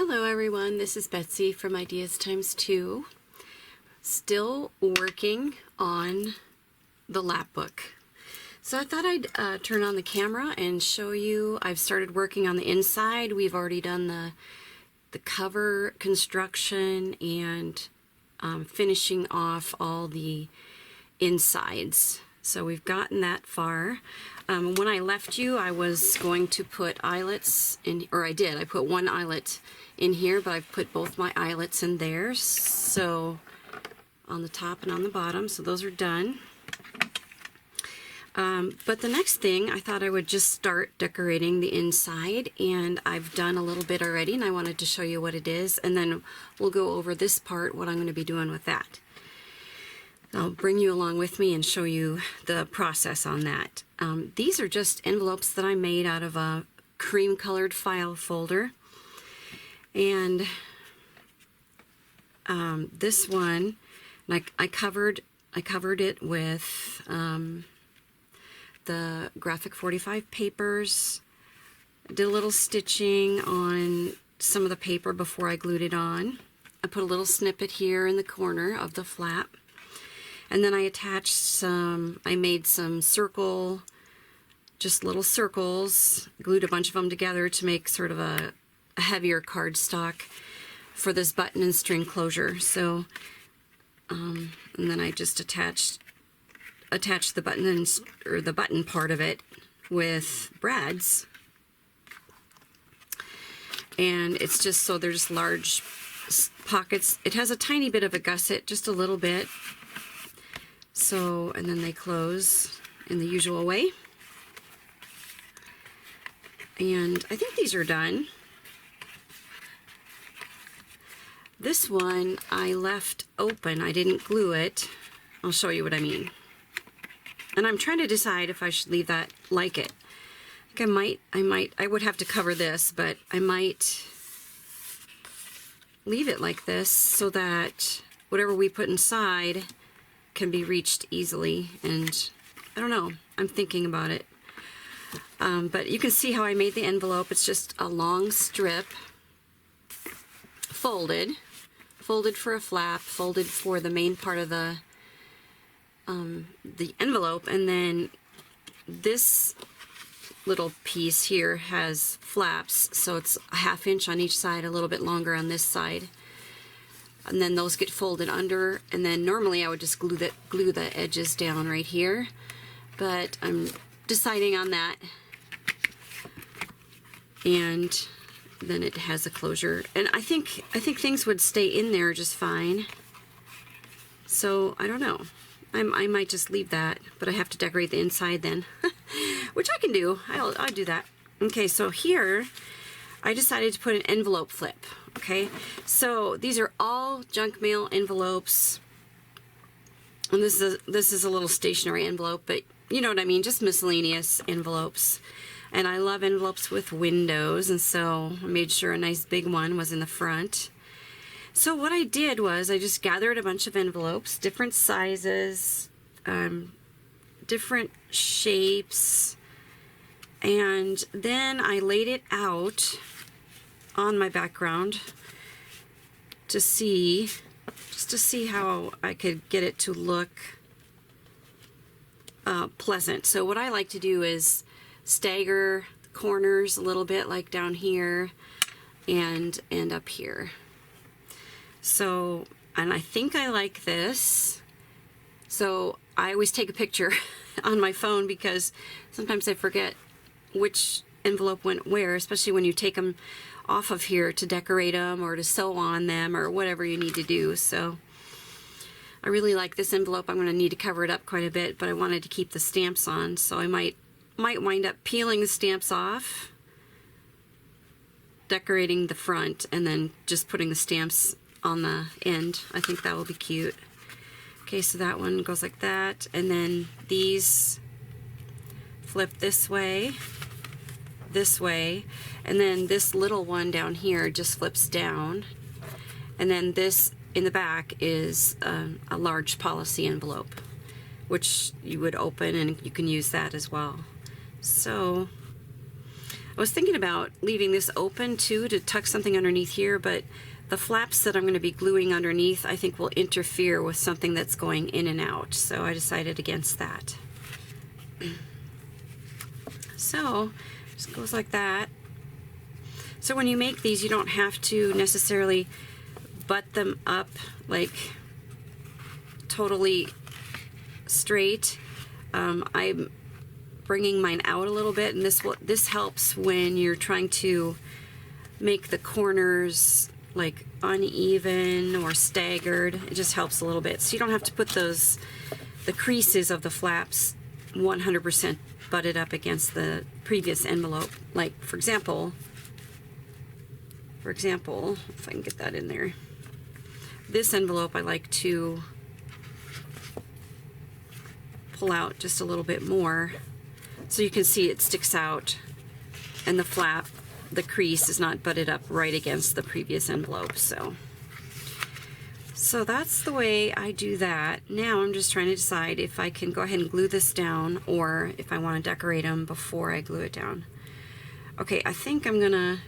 Hello everyone, this is Betsy from Ideas Times 2. Still working on the Lapbook. So I thought I'd turn on the camera and show you. I've started working on the inside. We've already done the cover construction and finishing off all the insides. So we've gotten that far. When I left you, I was going to put eyelets in, or I did. I put one eyelet in here, but I've put both my eyelets in there, so on the top and on the bottom, so those are done. But the next thing, I thought I would just start decorating the inside, and I've done a little bit already, and I wanted to show you what it is, and then we'll go over this part, what I'm going to be doing with that. I'll bring you along with me and show you the process on that. These are just envelopes that I made out of a cream colored file folder. And this one, like I covered it with the graphic 45 papers. Did a little stitching on some of the paper before I glued it on. I put a little snippet here in the corner of the flap. And then I attached some, I made some just little circles, glued a bunch of them together to make sort of a heavier cardstock for this button and string closure. So, and then I just attached the button or the button part of it with brads. And it's just so there's large pockets. It has a tiny bit of a gusset, just a little bit. So, and then they close in the usual way. And I think these are done. This one I left open. I didn't glue it. I'll show you what I mean. And I'm trying to decide if I should leave that like it. I would have to cover this, but I might leave it like this so that whatever we put inside can be reached easily. And I don't know, I'm thinking about it. But you can see how I made the envelope. It's just a long strip, folded for a flap, folded for the main part of the envelope, and then this little piece here has flaps, so it's a ½ inch on each side, a little bit longer on this side. And then those get folded under, and then normally I would just glue the edges down right here, but I'm deciding on that. And then it has a closure, and I think things would stay in there just fine. So I don't know. I might just leave that, but I have to decorate the inside then, which I can do. I'll do that. Okay, so here I decided to put an envelope flip. Okay, so these are all junk mail envelopes, and this is a little stationery envelope, but you know what I mean, just miscellaneous envelopes. And I love envelopes with windows, and so I made sure a nice big one was in the front. So what I did was I just gathered a bunch of envelopes, different sizes, different shapes, and then I laid it out on my background to see, just to see how I could get it to look pleasant. So what I like to do is stagger the corners a little bit, like down here and up here. So, and I think I like this. So I always take a picture on my phone because sometimes I forget which envelope went where, especially when you take them off of here to decorate them or to sew on them or whatever you need to do. So I really like this envelope. I'm going to need to cover it up quite a bit, but I wanted to keep the stamps on, so I might wind up peeling the stamps off, decorating the front, and then just putting the stamps on the end. I think that will be cute. Okay, so that one goes like that, and then these flip this way, and then this little one down here just flips down, and then this in the back is a large policy envelope, which you would open, and you can use that as well. So I was thinking about leaving this open too to tuck something underneath here, but the flaps that I'm going to be gluing underneath I think will interfere with something that's going in and out, so I decided against that. So it just goes like that. So when you make these, you don't have to necessarily butt them up like totally straight. I'm bringing mine out a little bit, and this helps when you're trying to make the corners like uneven or staggered. It just helps a little bit, so you don't have to put the creases of the flaps 100% butted up against the previous envelope. Like for example, if I can get that in there, this envelope I like to pull out just a little bit more so you can see it sticks out, and the flap, the crease is not butted up right against the previous envelope. So that's the way I do that. Now I'm just trying to decide if I can go ahead and glue this down or if I want to decorate them before I glue it down. Okay, I think I'm gonna,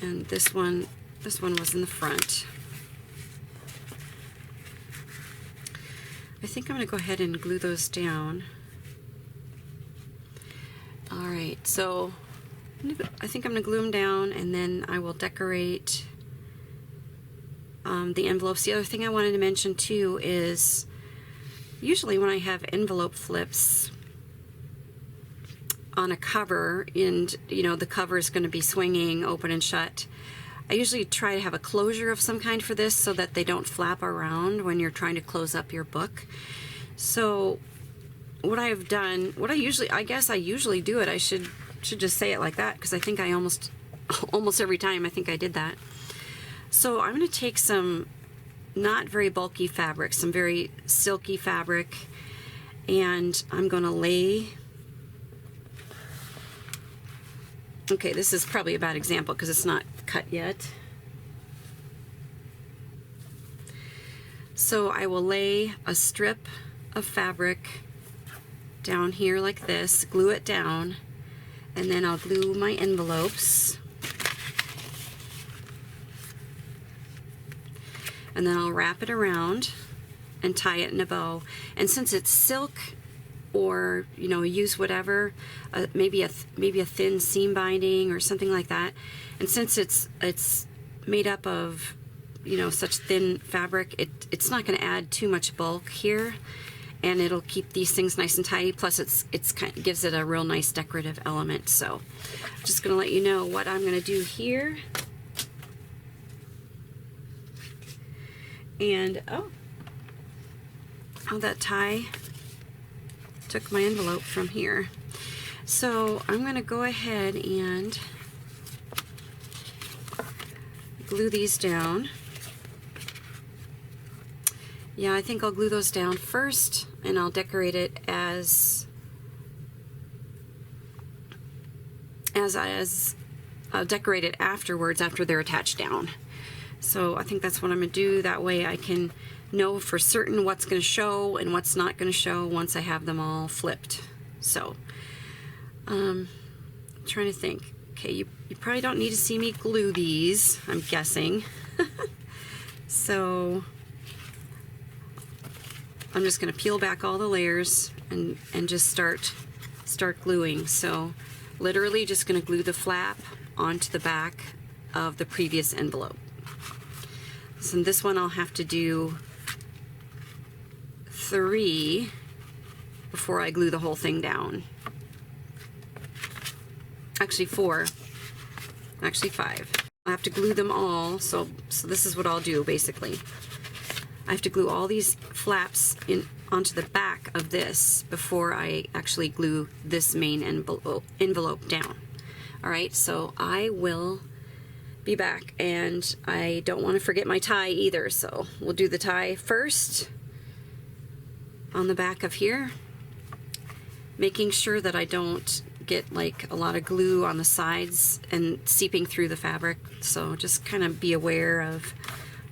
and this one was in the front. I think I'm gonna go ahead and glue those down. All right, so I think I'm gonna glue them down, and then I will decorate the envelopes. The other thing I wanted to mention too is usually when I have envelope flips on a cover, and you know the cover is going to be swinging open and shut, I usually try to have a closure of some kind for this so that they don't flap around when you're trying to close up your book. So what I've done, I guess I usually do it, I should just say it like that, because I think I almost every time I think I did that. So I'm going to take some not very bulky fabric, some very silky fabric, and I'm going to lay, okay, this is probably a bad example because it's not cut yet. So I will lay a strip of fabric down here like this, glue it down, and then I'll glue my envelopes. And then I'll wrap it around and tie it in a bow. And since it's silk, or you know, use whatever, maybe a thin seam binding or something like that. And since it's made up of, you know, such thin fabric, it's not going to add too much bulk here, and it'll keep these things nice and tidy. Plus, it's kind of gives it a real nice decorative element. So, I'm just going to let you know what I'm going to do here. And oh, that tie took my envelope from here. So I'm going to go ahead and glue these down. Yeah, I think I'll glue those down first, and I'll decorate it as I'll decorate it afterwards, after they're attached down. So I think that's what I'm going to do. That way I can know for certain what's going to show and what's not going to show once I have them all flipped. So I'm trying to think. Okay, you probably don't need to see me glue these, I'm guessing. So I'm just going to peel back all the layers and just start gluing. So literally just going to glue the flap onto the back of the previous envelope. So this one I'll have to do 3 before I glue the whole thing down. Actually 4, actually 5. I have to glue them all, so this is what I'll do basically. I have to glue all these flaps onto the back of this before I actually glue this main envelope down. Alright, so I will be back, and I don't want to forget my tie either, so we'll do the tie first on the back of here, making sure that I don't get like a lot of glue on the sides and seeping through the fabric. So just kind of be aware of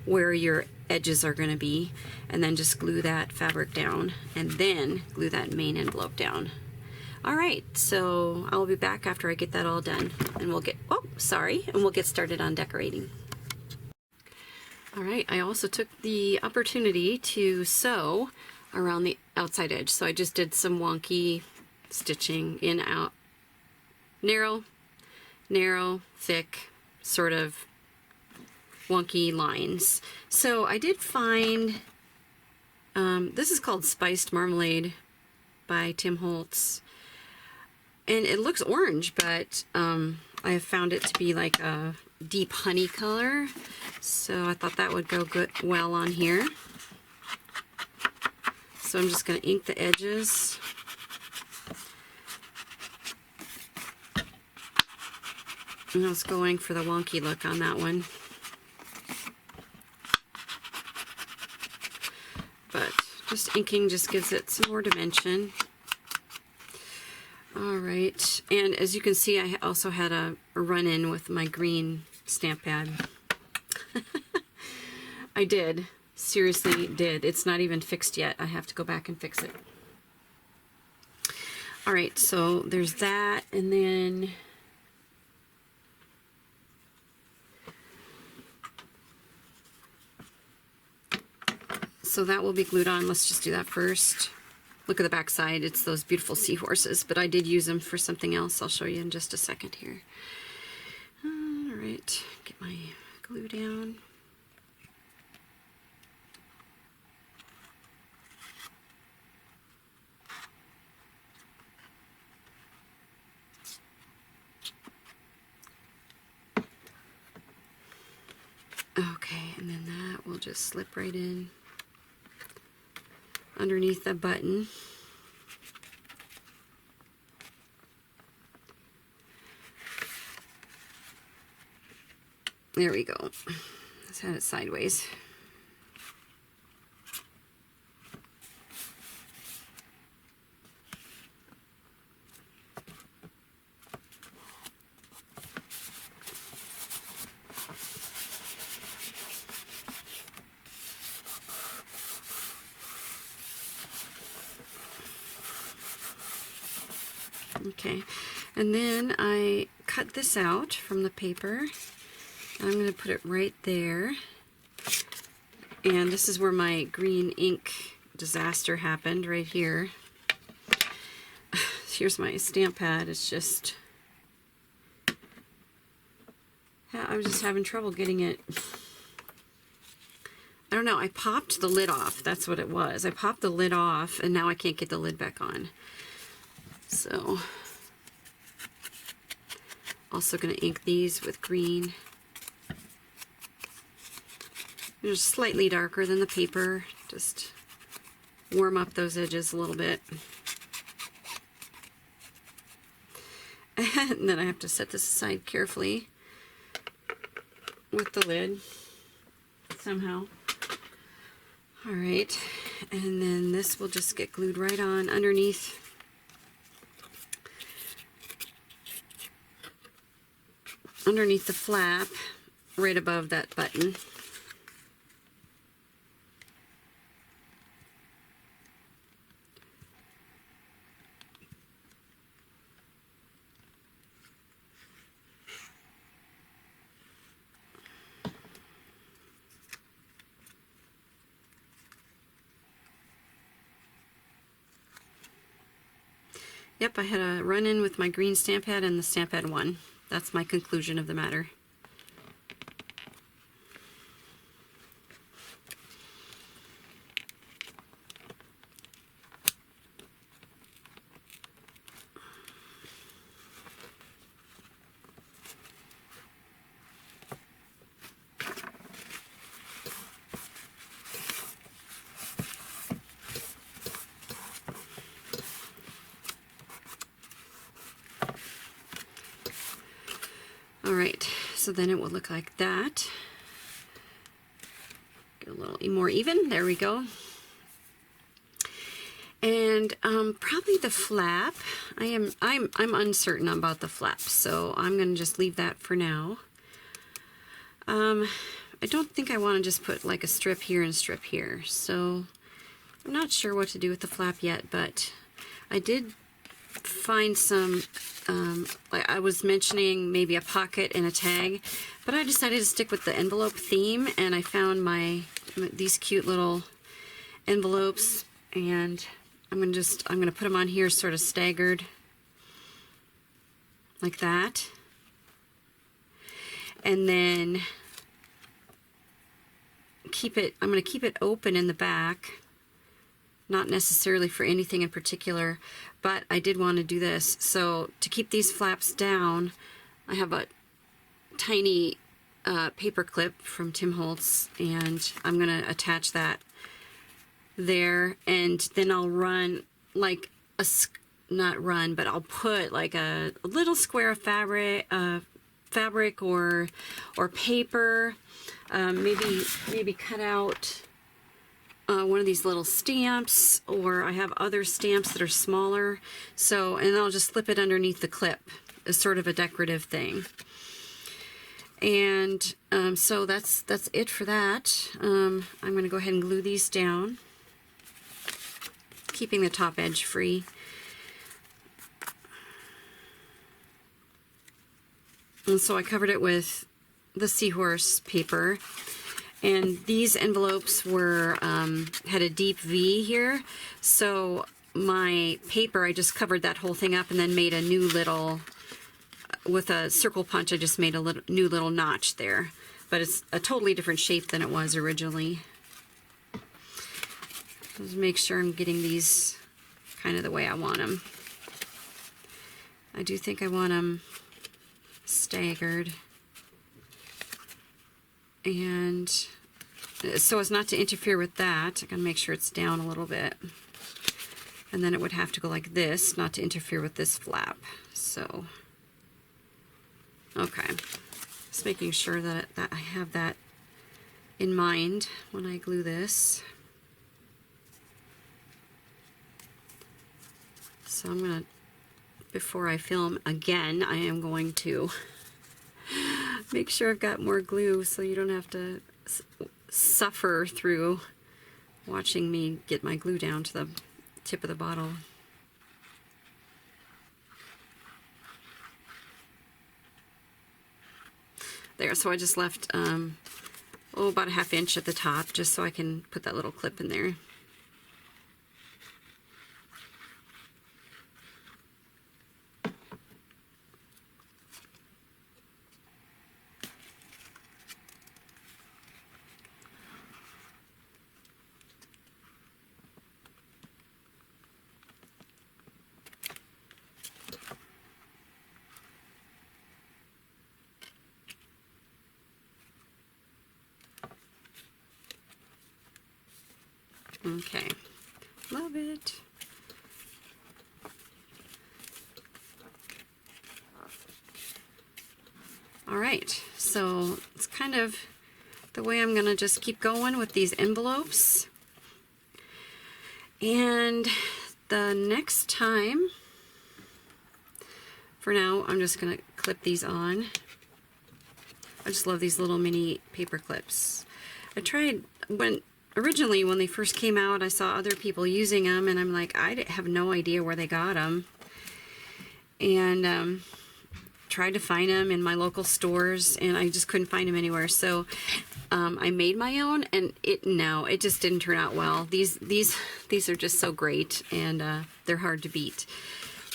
where your edges are going to be, and then just glue that fabric down, and then glue that main envelope down. All right, so I'll be back after I get that all done, and we'll get, and we'll get started on decorating. All right, I also took the opportunity to sew around the outside edge. So I just did some wonky stitching in, out, narrow, thick, sort of wonky lines. So I did find, this is called Spiced Marmalade by Tim Holtz. And it looks orange, but I have found it to be like a deep honey color. So I thought that would go well on here. So I'm just going to ink the edges. And I was going for the wonky look on that one. But just inking just gives it some more dimension. Alright, and as you can see, I also had a run-in with my green stamp pad. I did. Seriously did. It's not even fixed yet. I have to go back and fix it. Alright, so there's that, and then so that will be glued on. Let's just do that first. Look at the back side. It's those beautiful seahorses, but I did use them for something else. I'll show you in just a second here. All right, get my glue down. Okay, and then that will just slip right in underneath the button. There we go. Let's have it sideways. Okay, and then I cut this out from the paper. I'm going to put it right there. And this is where my green ink disaster happened, right here. Here's my stamp pad. It's just, I was just having trouble getting it. I don't know, I popped the lid off. That's what it was. I popped the lid off, and now I can't get the lid back on. So, also going to ink these with green. They're slightly darker than the paper. Just warm up those edges a little bit. And then I have to set this aside carefully with the lid somehow. All right, and then this will just get glued right on underneath. Underneath the flap, right above that button. Yep, I had a run-in with my green stamp pad, and the stamp pad won. That's my conclusion of the matter. Alright, so then it will look like that. Get a little more even. There we go. And probably the flap. I'm uncertain about the flap, so I'm going to just leave that for now. I don't think I want to just put like a strip here and a strip here, so I'm not sure what to do with the flap yet, but I did find some, like I was mentioning, maybe a pocket and a tag, but I decided to stick with the envelope theme, and I found these cute little envelopes, and I'm gonna put them on here sort of staggered like that. And then I'm going to keep it open in the back, not necessarily for anything in particular, but I did want to do this. So to keep these flaps down, I have a tiny paper clip from Tim Holtz, and I'm going to attach that there, and then I'll run like but I'll put like a little square of fabric or paper, maybe cut out one of these little stamps, or I have other stamps that are smaller, so, and I'll just slip it underneath the clip as sort of a decorative thing. And so that's it for that. I'm going to go ahead and glue these down, keeping the top edge free. And so I covered it with the seahorse paper, and these envelopes were had a deep V here, so my paper, I just covered that whole thing up and then made a new little, with a circle punch, I just made a new little notch there, but it's a totally different shape than it was originally. Just make sure I'm getting these kind of the way I want them. I do think I want them staggered, and so as not to interfere with that, I'm going to make sure it's down a little bit, and then it would have to go like this, not to interfere with this flap. So okay, just making sure that I have that in mind when I glue this. So I'm going to, before I film again, I am going to make sure I've got more glue so you don't have to suffer through watching me get my glue down to the tip of the bottle. There, so I just left about a ½ inch at the top just so I can put that little clip in there. Okay, love it. All right, so it's kind of the way I'm gonna just keep going with these envelopes. And the next time, for now, I'm just gonna clip these on. I just love these little mini paper clips. I tried, originally when they first came out, I saw other people using them, and I'm like, I have no idea where they got them. And tried to find them in my local stores, and I just couldn't find them anywhere. So I made my own, and it just didn't turn out well. These are just so great, and they're hard to beat.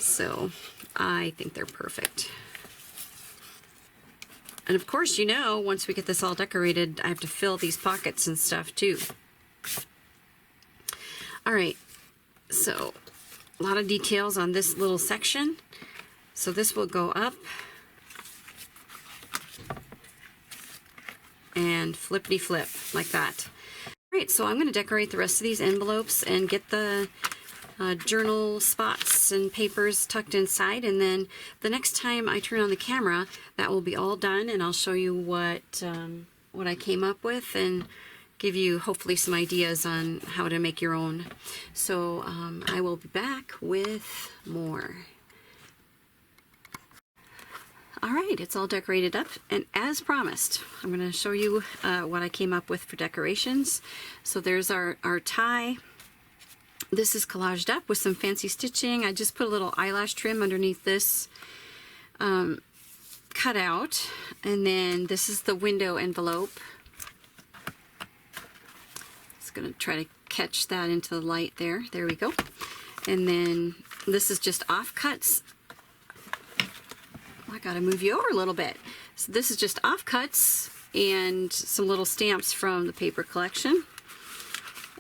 So I think they're perfect. And of course, you know, once we get this all decorated, I have to fill these pockets and stuff too. All right, so a lot of details on this little section. So this will go up and flippity flip like that. All right, so I'm going to decorate the rest of these envelopes and get the journal spots and papers tucked inside, and then the next time I turn on the camera, that will be all done, and I'll show you what I came up with and give you hopefully some ideas on how to make your own. So I will be back with more. All right, it's all decorated up, and as promised, I'm going to show you what I came up with for decorations. So there's our tie. This is collaged up with some fancy stitching. I just put a little eyelash trim underneath this cutout. And then this is the window envelope. Just going to try to catch that into the light there. There we go. And then this is just offcuts. I got to move you over a little bit. So this is just offcuts and some little stamps from the paper collection.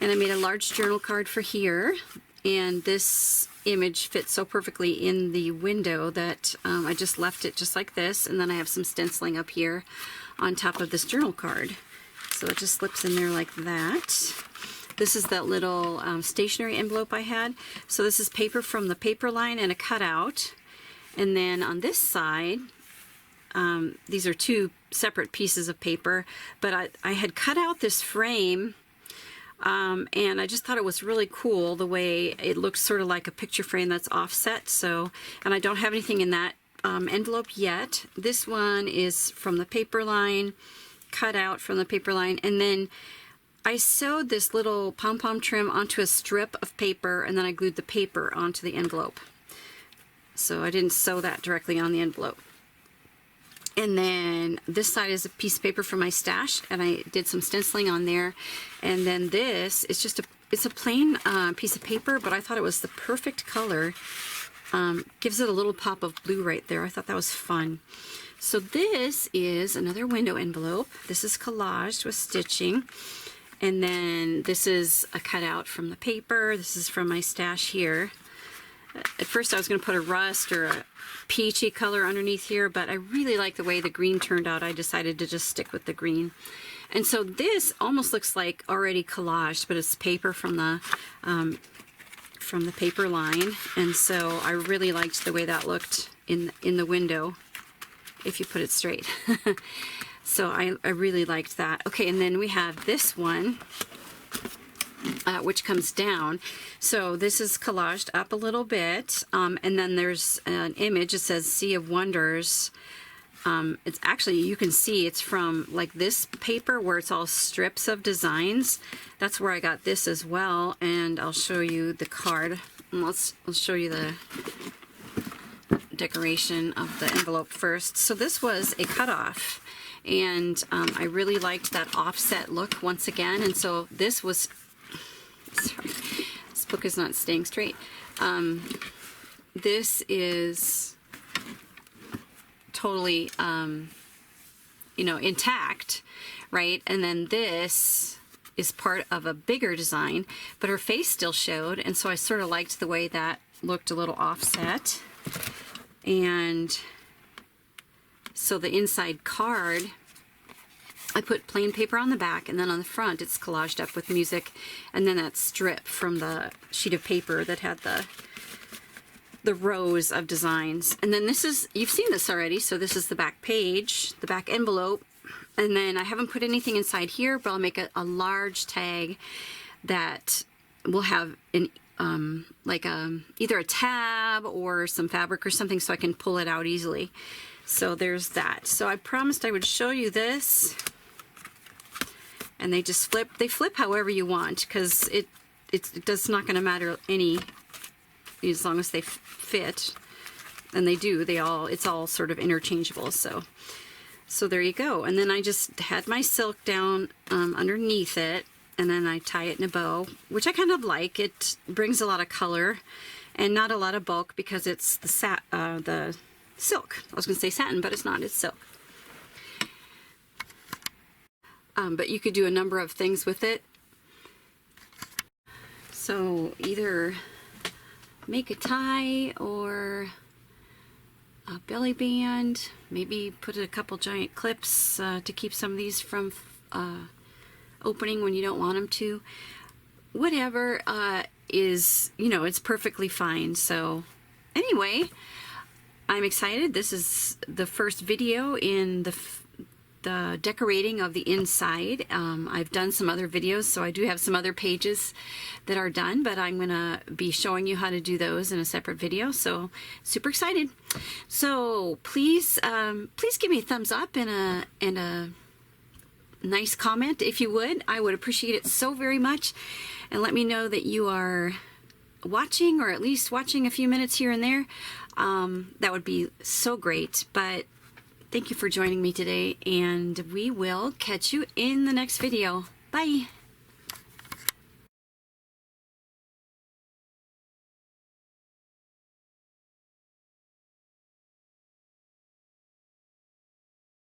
And I made a large journal card for here, and this image fits so perfectly in the window that I just left it just like this, and then I have some stenciling up here on top of this journal card. So it just slips in there like that. This is that little stationery envelope I had. So this is paper from the paper line and a cutout. And then on this side, these are two separate pieces of paper, but I had cut out this frame. And I just thought it was really cool the way it looks sort of like a picture frame that's offset. So, and I don't have anything in that envelope yet. This one is from the paper line, cut out from the paper line, and then I sewed this little pom-pom trim onto a strip of paper, and then I glued the paper onto the envelope. So I didn't sew that directly on the envelope. And then this side is a piece of paper from my stash, and I did some stenciling on there. And then this is just it's a plain piece of paper, but I thought it was the perfect color. Gives it a little pop of blue right there. I thought that was fun. So this is another window envelope. This is collaged with stitching. And then this is a cutout from the paper. This is from my stash here. At first I was going to put a rust or a peachy color underneath here, but I really like the way the green turned out. I decided to just stick with the green. And so this almost looks like already collaged, but it's paper from the paper line. And so I really liked the way that looked in the window, if you put it straight. So I really liked that. Okay, and then we have this one, which comes down. So this is collaged up a little bit, and then there's an image. It says Sea of Wonders. It's actually, you can see it's from like this paper where it's all strips of designs. That's where I got this as well, and I'll show you the card. And I'll show you the decoration of the envelope first. So this was a cutoff, and I really liked that offset look once again, and so this was, sorry, this book is not staying straight. This is totally, you know, intact, right? And then this is part of a bigger design, but her face still showed, and so I sort of liked the way that looked a little offset. And so the inside card, I put plain paper on the back, and then on the front it's collaged up with music, and then that strip from the sheet of paper that had the rows of designs. And then this is, you've seen this already, so this is the back page, the back envelope, and then I haven't put anything inside here, but I'll make a large tag that will have an like either a tab or some fabric or something, so I can pull it out easily. So there's that. So I promised I would show you this, and they just flip. They flip however you want, because it does not going to matter any, as long as they fit, and they do. It's all sort of interchangeable. So there you go. And then I just had my silk down underneath it, and then I tie it in a bow, which I kind of like. It brings a lot of color and not a lot of bulk, because it's the silk. I was going to say satin, but it's not. It's silk. But you could do a number of things with it. So either make a tie or a belly band. Maybe put a couple giant clips to keep some of these from opening when you don't want them to. Whatever is, you know, it's perfectly fine. So anyway, I'm excited. This is the first video in the decorating of the inside. I've done some other videos, so I do have some other pages that are done, but I'm gonna be showing you how to do those in a separate video. So super excited. So please give me a thumbs up and a nice comment if you would. I would appreciate it so very much, and let me know that you are watching, or at least watching a few minutes here and there, that would be so great. But thank you for joining me today, and we will catch you in the next video. Bye.